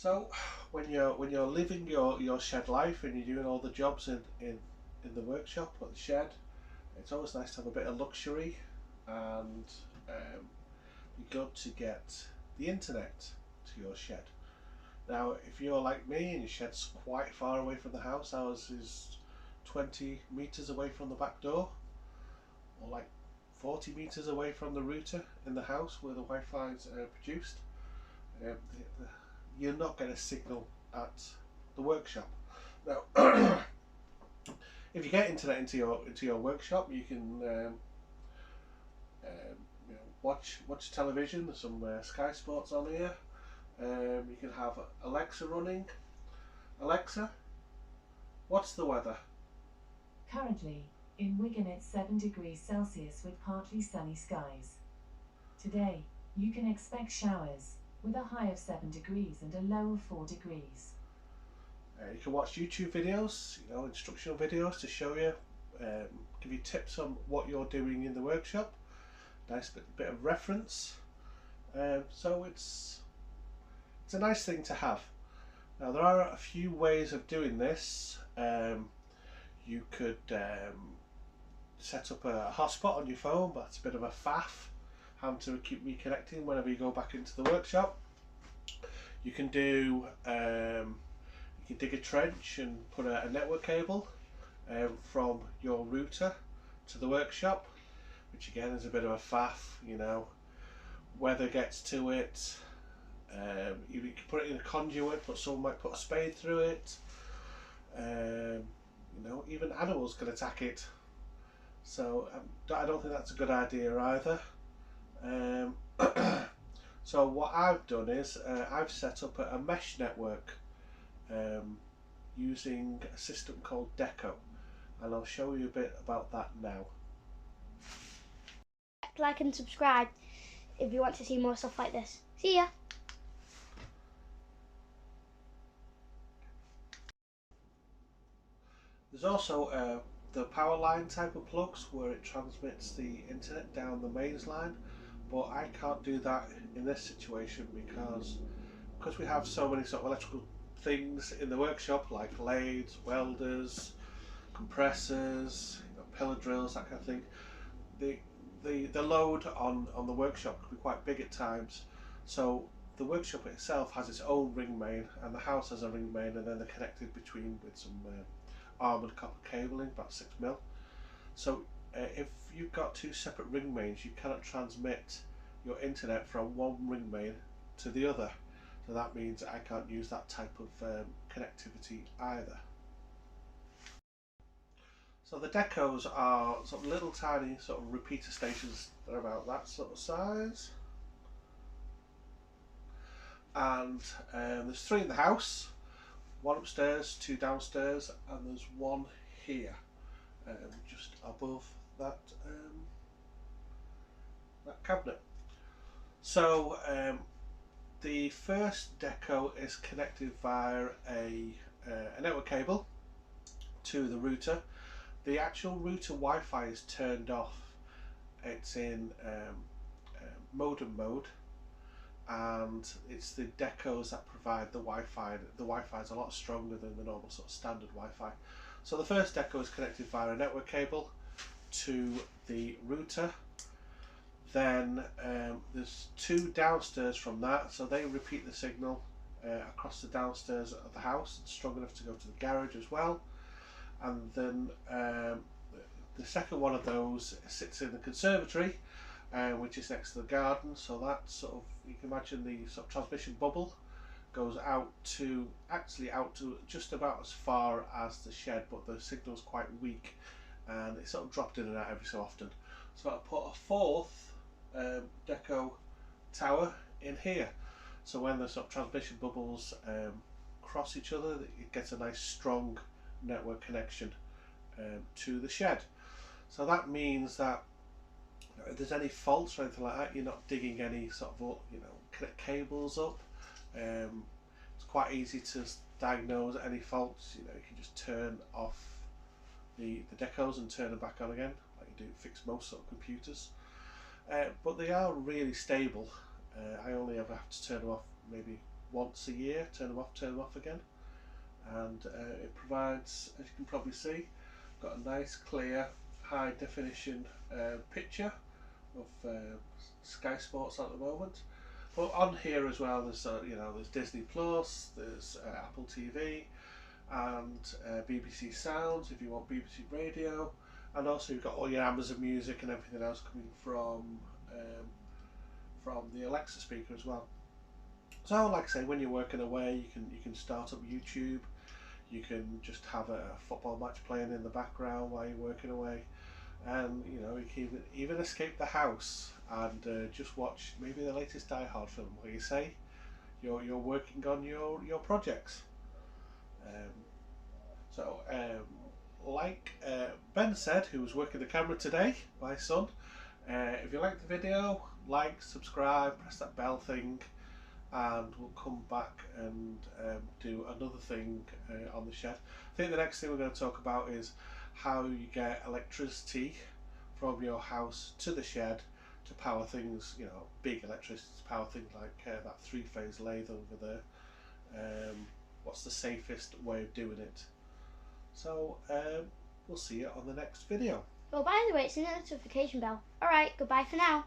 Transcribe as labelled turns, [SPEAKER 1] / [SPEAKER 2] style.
[SPEAKER 1] So when you're living your shed life and you're doing all the jobs in the workshop or the shed, it's always nice to have a bit of luxury, and be good to get the internet to your shed. Now, if you're like me and your shed's quite far away from the house, ours is 20 meters away from the back door, or like 40 meters away from the router in the house where the Wi-Fi is produced. You're not going to signal at the workshop. Now, if you get internet into your workshop, you can watch television. There's some Sky Sports on here. You can have Alexa running. Alexa, what's the weather?
[SPEAKER 2] Currently, in Wigan it's 7 degrees Celsius with partly sunny skies. Today, you can expect showers, with a high of 7 degrees and a low of 4 degrees.
[SPEAKER 1] You can watch YouTube videos, instructional videos to show you, give you tips on what you're doing in the workshop. Nice bit of reference. So it's a nice thing to have. Now there are a few ways of doing this. You could set up a hotspot on your phone, but that's a bit of a faff, having to keep reconnecting whenever you go back into the workshop. You can do you can dig a trench and put a network cable from your router to the workshop, which again is a bit of a faff. Weather gets to it. You can put it in a conduit, but someone might put a spade through it. Even animals can attack it. So I don't think that's a good idea either. So what I've done is I've set up a mesh network using a system called Deco, and I'll show you a bit about that now.
[SPEAKER 3] Like and subscribe if you want to see more stuff like this. See ya!
[SPEAKER 1] There's also the power line type of plugs where it transmits the internet down the mains line, but I can't do that in this situation because we have so many sort of electrical things in the workshop, like lathes, welders, compressors, pillar drills, that kind of thing. The load on the workshop can be quite big at times, so the workshop itself has its own ring main, and the house has a ring main, and then they're connected between with some armoured copper cabling, about 6mm. So if you've got two separate ring mains, you cannot transmit your internet from one ring main to the other. So that means I can't use that type of connectivity either. So the decos are sort of little tiny sort of repeater stations. They're about that sort of size. And there's 3 in the house. 1 upstairs, 2 downstairs, and there's 1 here, just above that that cabinet. So the first deco is connected via a network cable to the router. The actual router Wi-Fi is turned off. It's in modem mode, and it's the decos that provide the Wi-Fi. The Wi-Fi is a lot stronger than the normal sort of standard Wi-Fi. So the first deco is connected via a network cable to the router. Then there's 2 downstairs from that, so they repeat the signal across the downstairs of the house. It's strong enough to go to the garage as well. And then the second one of those sits in the conservatory, which is next to the garden. So that sort of, you can imagine the sort of transmission bubble goes out to just about as far as the shed, but the signal's quite weak and it's sort of dropped in and out every so often. So I put a 4th deco tower in here, so when the sort of transmission bubbles cross each other, it gets a nice strong network connection to the shed. So that means that if there's any faults or anything like that, you're not digging any sort of cables up. It's quite easy to diagnose any faults. You can just turn off the decos and turn them back on again, like you do fix most sort of computers. But they are really stable. I only ever have to turn them off maybe once a year, turn them off again, and it provides, as you can probably see, got a nice clear high definition picture of Sky Sports at the moment. But on here as well, there's there's Disney Plus, there's Apple TV, and BBC Sounds if you want BBC Radio, and also you've got all your Amazon Music and everything else coming from the Alexa speaker as well. So, like I say, when you're working away, you can start up YouTube. You can just have a football match playing in the background while you're working away, and you can even escape the house and just watch maybe the latest Die Hard film, where you say you're working on your projects. Like Ben said, who was working the camera today, my son, if you like the video, like, subscribe, press that bell thing, and we'll come back and do another thing on the shed. I think the next thing we're going to talk about is how you get electricity from your house to the shed to power things, big electricity to power things like that 3-phase lathe over there. What's the safest way of doing it? So we'll see you on the next video.
[SPEAKER 3] Well, by the way, it's a notification bell. Alright, goodbye for now.